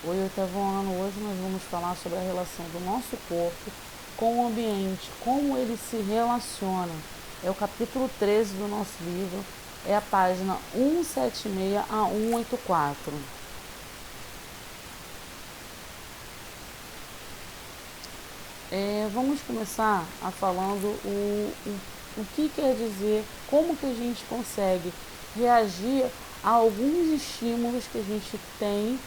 Oi, oitavo ano. Hoje nós vamos falar sobre a relação do nosso corpo com o ambiente, como ele se relaciona. É o capítulo 13 do nosso livro, é a página 176 a 184. Vamos começar falando o que quer dizer, como que a gente consegue reagir a alguns estímulos que a gente tem,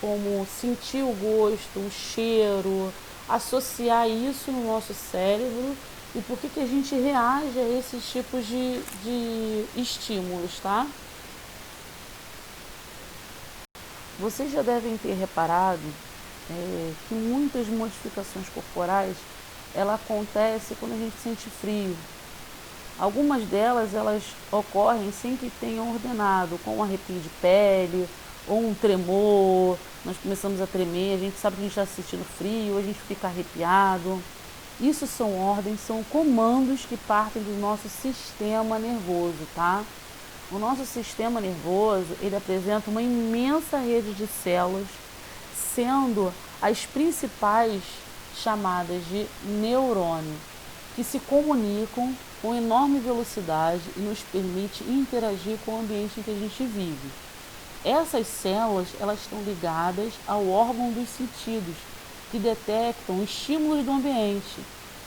como sentir o gosto, o cheiro, associar isso no nosso cérebro e por que a gente reage a esses tipos de estímulos, tá? Vocês já devem ter reparado que muitas modificações corporais ela acontece quando a gente sente frio. Algumas delas elas ocorrem sem que tenham ordenado, com um arrepio de pele ou um tremor. Nós começamos a tremer, a gente sabe que a gente está sentindo frio, a gente fica arrepiado. Isso são ordens, são comandos que partem do nosso sistema nervoso, tá? O nosso sistema nervoso, ele apresenta uma imensa rede de células, sendo as principais chamadas de neurônio, que se comunicam com enorme velocidade e nos permite interagir com o ambiente em que a gente vive. Essas células, elas estão ligadas ao órgão dos sentidos, que detectam estímulos do ambiente.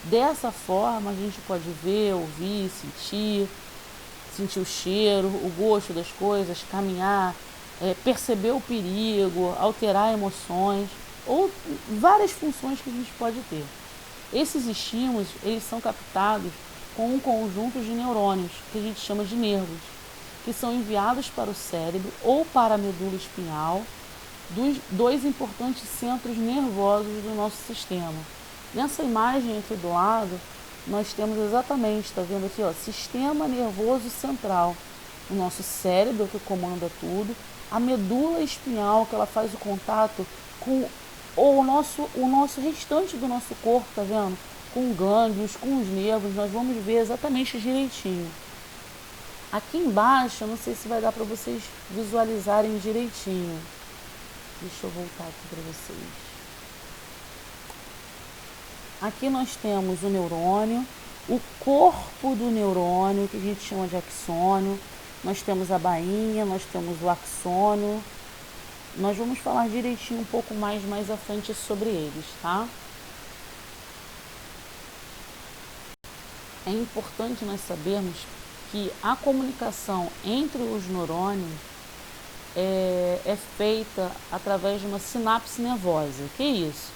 Dessa forma, a gente pode ver, ouvir, sentir o cheiro, o gosto das coisas, caminhar, perceber o perigo, alterar emoções ou várias funções que a gente pode ter. Esses estímulos, eles são captados com um conjunto de neurônios, que a gente chama de nervos, que são enviados para o cérebro ou para a medula espinhal, dos dois importantes centros nervosos do nosso sistema. Nessa imagem aqui do lado, nós temos exatamente, está vendo aqui, ó, sistema nervoso central, o nosso cérebro que comanda tudo, a medula espinhal que ela faz o contato com o nosso restante do nosso corpo, tá vendo? Com gânglios, com os nervos, nós vamos ver exatamente direitinho. Aqui embaixo, eu não sei se vai dar para vocês visualizarem direitinho. Deixa eu voltar aqui para vocês. Aqui nós temos o neurônio, o corpo do neurônio, que a gente chama de axônio. Nós temos a bainha, nós temos o axônio. Nós vamos falar direitinho um pouco mais à frente sobre eles, tá? É importante nós sabermos que a comunicação entre os neurônios é feita através de uma sinapse nervosa. O que é isso?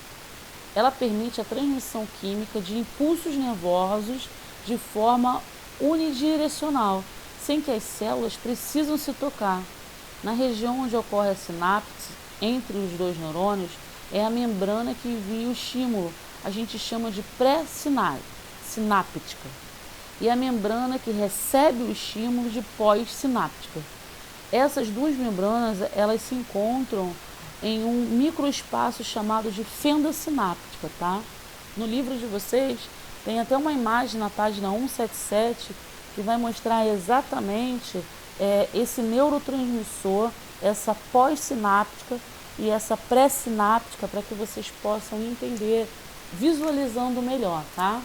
Ela permite a transmissão química de impulsos nervosos de forma unidirecional, sem que as células precisam se tocar. Na região onde ocorre a sinapse entre os dois neurônios, é a membrana que envia o estímulo. A gente chama de pré-sináptica. E a membrana que recebe o estímulo de pós-sináptica. Essas duas membranas, elas se encontram em um microespaço chamado de fenda sináptica, tá? No livro de vocês tem até uma imagem na página 177 que vai mostrar exatamente esse neurotransmissor, essa pós-sináptica e essa pré-sináptica, para que vocês possam entender, visualizando melhor, tá?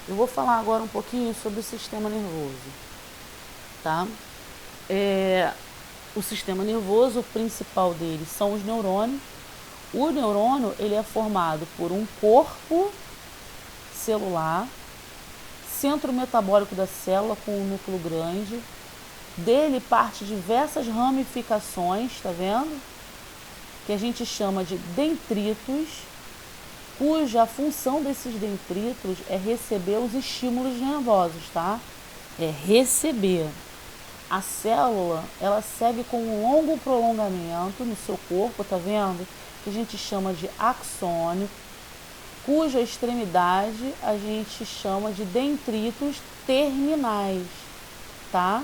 Eu vou falar agora um pouquinho sobre o sistema nervoso, tá? O sistema nervoso, o principal dele são os neurônios. O neurônio, ele é formado por um corpo celular, centro metabólico da célula com um núcleo grande. Dele parte diversas ramificações, tá vendo? Que a gente chama de dendritos, cuja função desses dendritos é receber os estímulos nervosos, tá? É receber. A célula, ela segue com um longo prolongamento no seu corpo, tá vendo? Que a gente chama de axônio, cuja extremidade a gente chama de dendritos terminais, tá?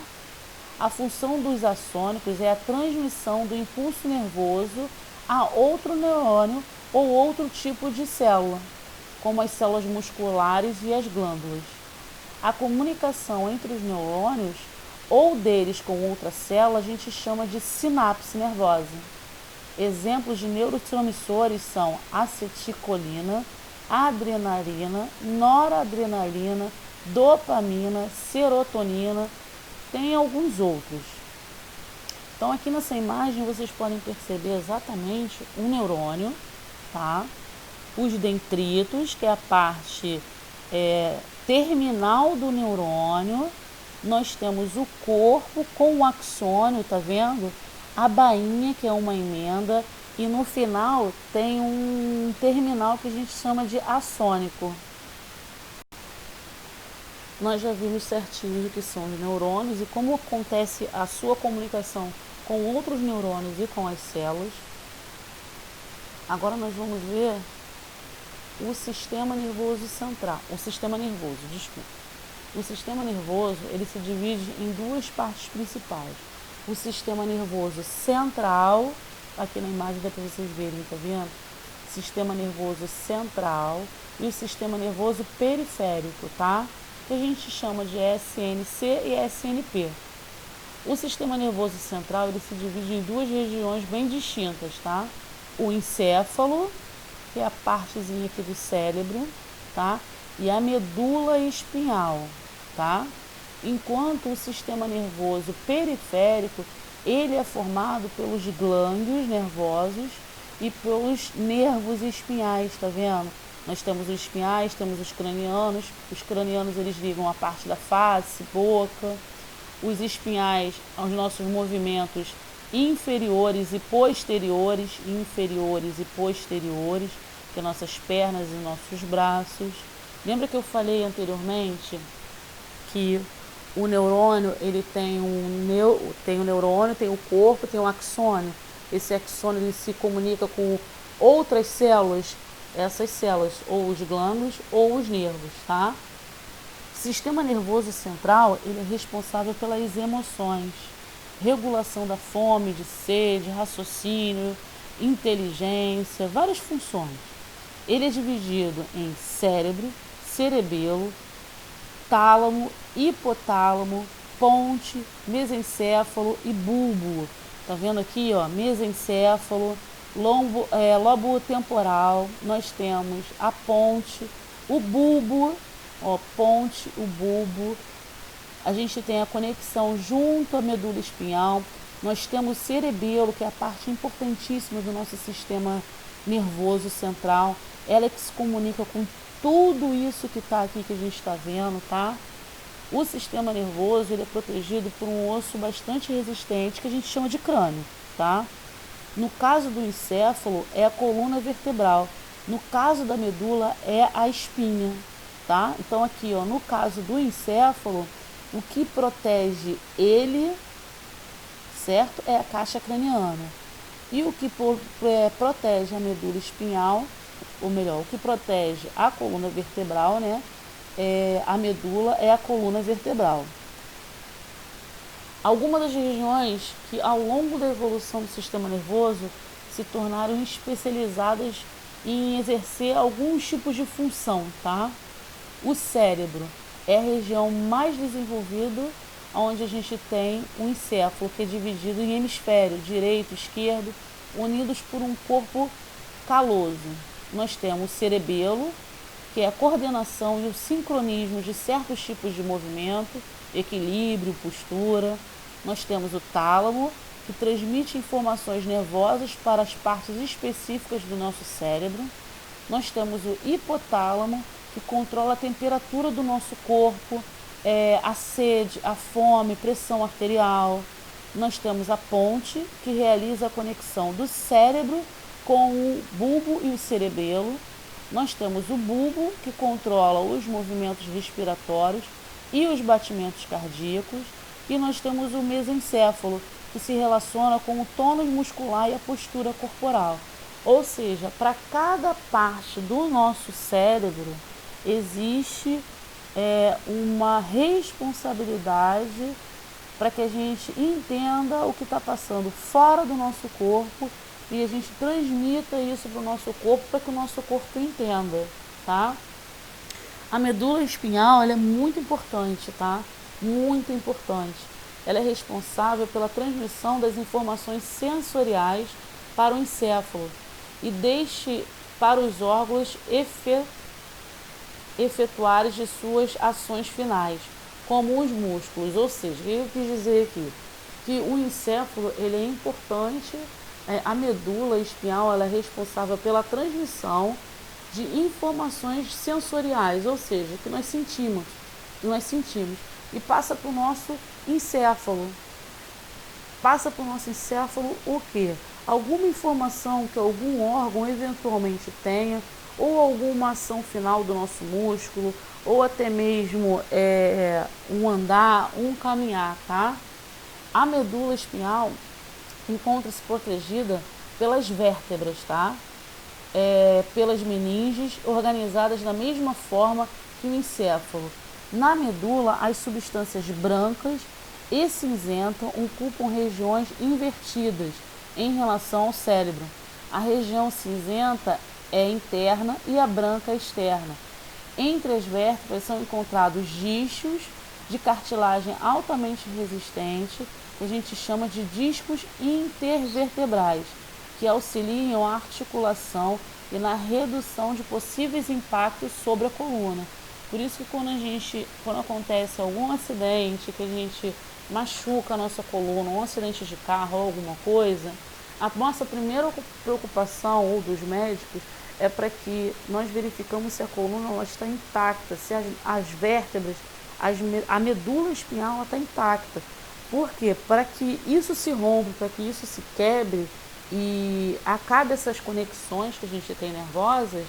A função dos axônicos é a transmissão do impulso nervoso a outro neurônio ou outro tipo de célula, como as células musculares e as glândulas. A comunicação entre os neurônios ou deles com outra célula a gente chama de sinapse nervosa. Exemplos de neurotransmissores são acetilcolina, adrenalina, noradrenalina, dopamina, serotonina, tem alguns outros. Então aqui nessa imagem vocês podem perceber exatamente um neurônio, tá? Os dendritos, que é a parte terminal do neurônio. Nós temos o corpo com o axônio, tá vendo? A bainha, que é uma emenda, e no final tem um terminal que a gente chama de axônico. Nós já vimos certinho o que são os neurônios e como acontece a sua comunicação com outros neurônios e com as células. Agora nós vamos ver o sistema nervoso central, o sistema nervoso. O sistema nervoso, ele se divide em duas partes principais. O sistema nervoso central, aqui na imagem dá para vocês verem, tá vendo? Sistema nervoso central e o sistema nervoso periférico, tá? Que a gente chama de SNC e SNP. O sistema nervoso central, ele se divide em duas regiões bem distintas, tá? O encéfalo, que é a partezinha aqui do cérebro, tá? E a medula espinhal, tá? Enquanto o sistema nervoso periférico, ele é formado pelos glândulos nervosos e pelos nervos espinhais, tá vendo? Nós temos os espinhais, temos os cranianos. Os cranianos, eles ligam a parte da face, boca. Os espinhais aos nossos movimentos inferiores e posteriores, que é nossas pernas e nossos braços. Lembra que eu falei anteriormente que o neurônio, ele tem um neurônio, tem o corpo, tem um axônio. Esse axônio, ele se comunica com outras células, essas células, ou os glândulos ou os nervos, tá? O sistema nervoso central, ele é responsável pelas emoções, regulação da fome, de sede, raciocínio, inteligência, várias funções. Ele é dividido em cérebro, cerebelo, tálamo, hipotálamo, ponte, mesencéfalo e bulbo. Tá vendo aqui, ó, mesencéfalo, lobo temporal, nós temos a ponte, o bulbo, ó, ponte, o bulbo. A gente tem a conexão junto à medula espinhal. Nós temos o cerebelo, que é a parte importantíssima do nosso sistema nervoso central. Ela é que se comunica com tudo isso que está aqui, que a gente está vendo, tá? O sistema nervoso, ele é protegido por um osso bastante resistente, que a gente chama de crânio, tá? No caso do encéfalo, é a coluna vertebral. No caso da medula, é a espinha, tá? Então aqui, ó, no caso do encéfalo, o que protege ele, certo, é a caixa craniana. E o que protege a medula espinhal, ou melhor, o que protege a coluna vertebral, né? A medula é a coluna vertebral. Algumas das regiões que ao longo da evolução do sistema nervoso se tornaram especializadas em exercer alguns tipos de função, tá? O cérebro é a região mais desenvolvida, onde a gente tem o encéfalo, que é dividido em hemisfério direito, esquerdo, unidos por um corpo caloso. Nós temos o cerebelo, que é a coordenação e o sincronismo de certos tipos de movimento, equilíbrio, postura. Nós temos o tálamo, que transmite informações nervosas para as partes específicas do nosso cérebro. Nós temos o hipotálamo, que controla a temperatura do nosso corpo, a sede, a fome, pressão arterial. Nós temos a ponte, que realiza a conexão do cérebro com o bulbo e o cerebelo. Nós temos o bulbo, que controla os movimentos respiratórios e os batimentos cardíacos. E nós temos o mesencéfalo, que se relaciona com o tônus muscular e a postura corporal. Ou seja, para cada parte do nosso cérebro existe uma responsabilidade para que a gente entenda o que está passando fora do nosso corpo e a gente transmita isso para o nosso corpo para que o nosso corpo entenda, tá? A medula espinhal, ela é muito importante, tá? Muito importante. Ela é responsável pela transmissão das informações sensoriais para o encéfalo e deixe para os órgãos efetuarem de suas ações finais, como os músculos. Ou seja, o que eu quis dizer aqui? Que o encéfalo ele é importante, a medula espinhal ela é responsável pela transmissão de informações sensoriais, ou seja, que nós sentimos, e passa para o nosso encéfalo. Passa para o nosso encéfalo o quê? Alguma informação que algum órgão eventualmente tenha, ou alguma ação final do nosso músculo, ou até mesmo um andar, um caminhar, tá? A medula espinhal encontra-se protegida pelas vértebras, tá? Pelas meninges, organizadas da mesma forma que o encéfalo. Na medula, as substâncias brancas e cinzentas ocupam regiões invertidas em relação ao cérebro. A região cinzenta é interna e a branca é externa. Entre as vértebras são encontrados discos de cartilagem altamente resistente, que a gente chama de discos intervertebrais, que auxiliam a articulação e na redução de possíveis impactos sobre a coluna. Por isso que quando acontece algum acidente, que a gente machuca a nossa coluna, um acidente de carro ou alguma coisa, a nossa primeira preocupação, ou dos médicos, é para que nós verificamos se a coluna ela está intacta, se as vértebras, a medula espinhal está intacta. Por quê? Para que isso se rompa, para que isso se quebre e acabe essas conexões que a gente tem nervosas,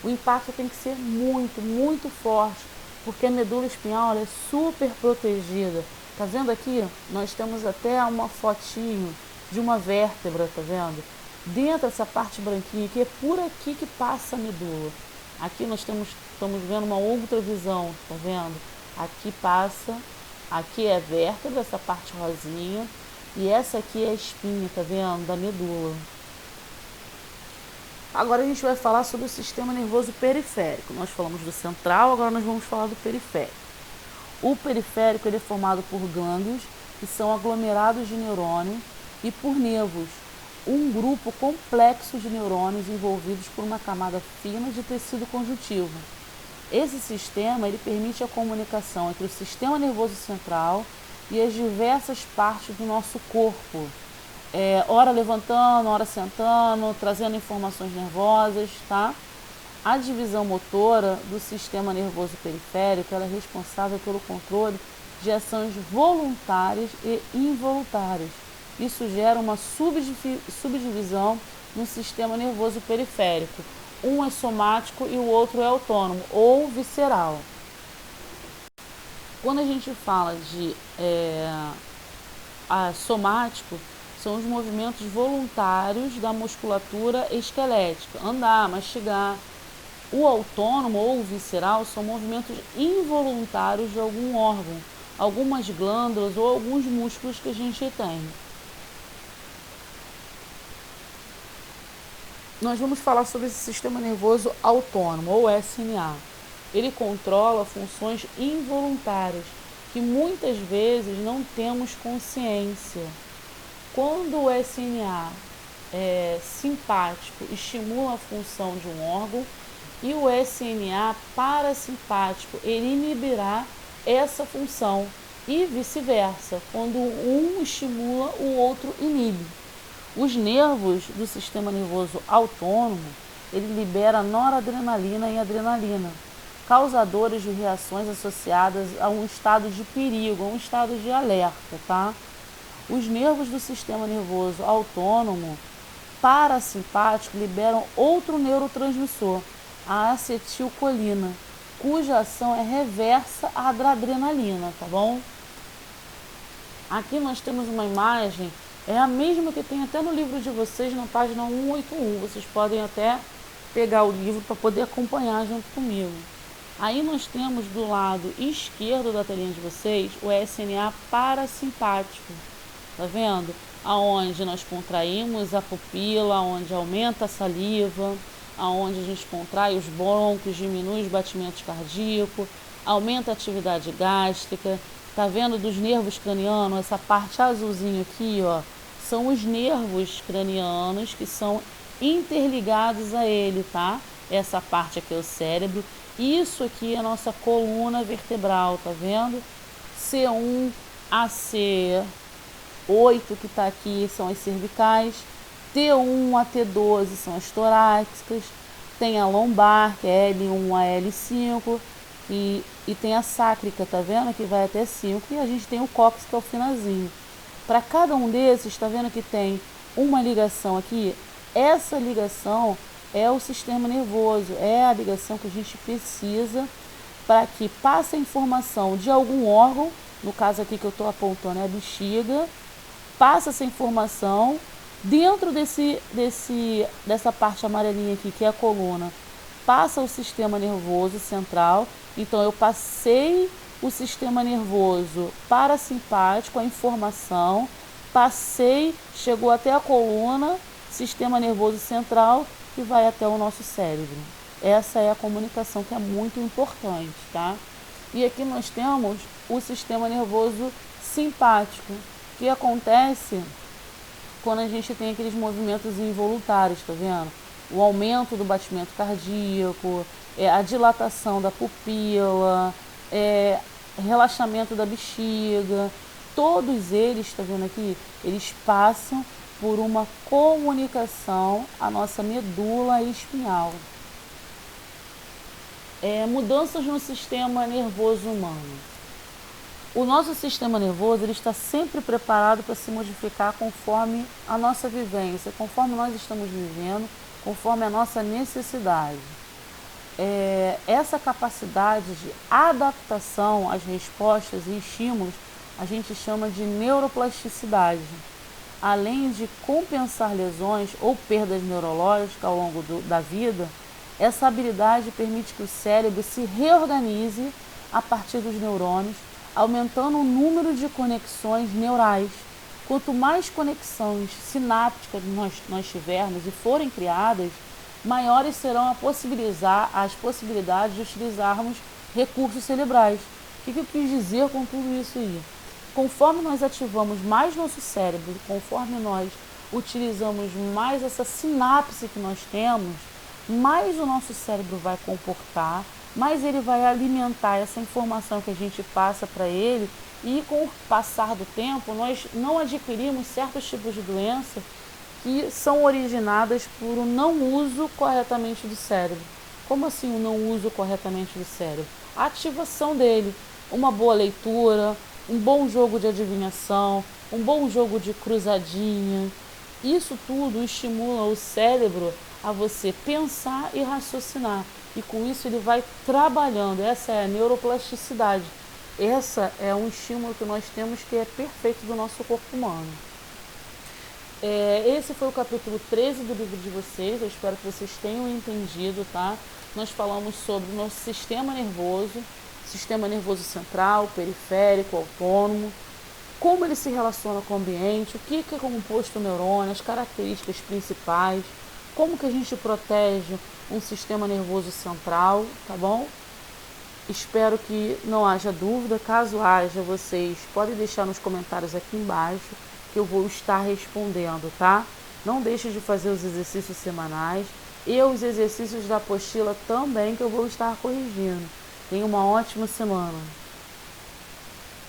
o impacto tem que ser muito, muito forte, porque a medula espinhal ela é super protegida. Tá vendo aqui? Nós temos até uma fotinho de uma vértebra, tá vendo? Dentro dessa parte branquinha aqui, é por aqui que passa a medula. Aqui nós estamos vendo uma outra visão, tá vendo? Aqui passa, aqui é a vértebra, essa parte rosinha, e essa aqui é a espinha, tá vendo? Da medula. Agora a gente vai falar sobre o sistema nervoso periférico. Nós falamos do central, agora nós vamos falar do periférico. O periférico ele é formado por glândulos, que são aglomerados de neurônios, e por nervos, um grupo complexo de neurônios envolvidos por uma camada fina de tecido conjuntivo. Esse sistema ele permite a comunicação entre o sistema nervoso central e as diversas partes do nosso corpo, ora levantando, ora sentando, trazendo informações nervosas, tá? A divisão motora do sistema nervoso periférico ela é responsável pelo controle de ações voluntárias e involuntárias. Isso gera uma subdivisão no sistema nervoso periférico. Um é somático e o outro é autônomo ou visceral. Quando a gente fala de somático, são os movimentos voluntários da musculatura esquelética, andar, mastigar. O autônomo ou visceral são movimentos involuntários de algum órgão, algumas glândulas ou alguns músculos que a gente tem. Nós vamos falar sobre esse sistema nervoso autônomo, ou SMA. Ele controla funções involuntárias, que muitas vezes não temos consciência. Quando o SMA simpático estimula a função de um órgão, e o SMA parasimpático ele inibirá essa função, e vice-versa, quando um estimula, o outro inibe. Os nervos do sistema nervoso autônomo, ele libera noradrenalina e adrenalina, causadores de reações associadas a um estado de perigo, a um estado de alerta, tá? Os nervos do sistema nervoso autônomo parasimpático liberam outro neurotransmissor, a acetilcolina, cuja ação é reversa à da adrenalina, tá bom? Aqui nós temos uma imagem, é a mesma que tem até no livro de vocês, na página 181. Vocês podem até pegar o livro para poder acompanhar junto comigo. Aí nós temos do lado esquerdo da telinha de vocês o SMA parasimpático, tá vendo? Aonde nós contraímos a pupila, onde aumenta a saliva, aonde a gente contrai os brônquios, diminui os batimentos cardíacos, aumenta a atividade gástrica. Tá vendo dos nervos cranianos, essa parte azulzinha aqui, ó, são os nervos cranianos que são interligados a ele, tá? Essa parte aqui é o cérebro. Isso aqui é a nossa coluna vertebral, tá vendo? C1, AC8 que tá aqui são as cervicais. T1 a T12 são as torácicas. Tem a lombar, que é L1 a L5. E tem a sácrica, tá vendo? Que vai até 5. E a gente tem o cóccix, que é o finalzinho. Para cada um desses, tá vendo que tem uma ligação aqui? Essa ligação é o sistema nervoso, é a ligação que a gente precisa para que passe a informação de algum órgão, no caso aqui que eu estou apontando é a bexiga, passa essa informação dentro dessa parte amarelinha aqui, que é a coluna, passa o sistema nervoso central. Então eu passei o sistema nervoso parasimpático, a informação, chegou até a coluna, sistema nervoso central, e vai até o nosso cérebro. Essa é a comunicação que é muito importante, tá? E aqui nós temos o sistema nervoso simpático, que acontece quando a gente tem aqueles movimentos involuntários, tá vendo? O aumento do batimento cardíaco, a dilatação da pupila, relaxamento da bexiga, todos eles, tá vendo aqui? Eles passam por uma comunicação à nossa medula espinhal. Mudanças no sistema nervoso humano. O nosso sistema nervoso ele está sempre preparado para se modificar conforme a nossa vivência, conforme nós estamos vivendo, conforme a nossa necessidade. Essa capacidade de adaptação às respostas e estímulos a gente chama de neuroplasticidade. Além de compensar lesões ou perdas neurológicas ao longo da vida, essa habilidade permite que o cérebro se reorganize a partir dos neurônios, aumentando o número de conexões neurais. Quanto mais conexões sinápticas nós tivermos e forem criadas, maiores serão as possibilidades de utilizarmos recursos cerebrais. O que eu quis dizer com tudo isso aí? Conforme nós ativamos mais nosso cérebro, conforme nós utilizamos mais essa sinapse que nós temos, mais o nosso cérebro vai comportar, mais ele vai alimentar essa informação que a gente passa para ele, e com o passar do tempo nós não adquirimos certos tipos de doença que são originadas por um não uso corretamente do cérebro. Como assim o não uso corretamente do cérebro? A ativação dele, uma boa leitura, um bom jogo de adivinhação, um bom jogo de cruzadinha. Isso tudo estimula o cérebro a você pensar e raciocinar. E com isso ele vai trabalhando. Essa é a neuroplasticidade. Essa é um estímulo que nós temos que é perfeito do nosso corpo humano. Esse foi o capítulo 13 do livro de vocês. Eu espero que vocês tenham entendido, tá? Nós falamos sobre o nosso sistema nervoso central, periférico, autônomo, como ele se relaciona com o ambiente, o que é composto o neurônio, as características principais, como que a gente protege um sistema nervoso central, tá bom? Espero que não haja dúvida. Caso haja, vocês podem deixar nos comentários aqui embaixo, que eu vou estar respondendo, tá? Não deixe de fazer os exercícios semanais e os exercícios da apostila também, que eu vou estar corrigindo. Tenha uma ótima semana.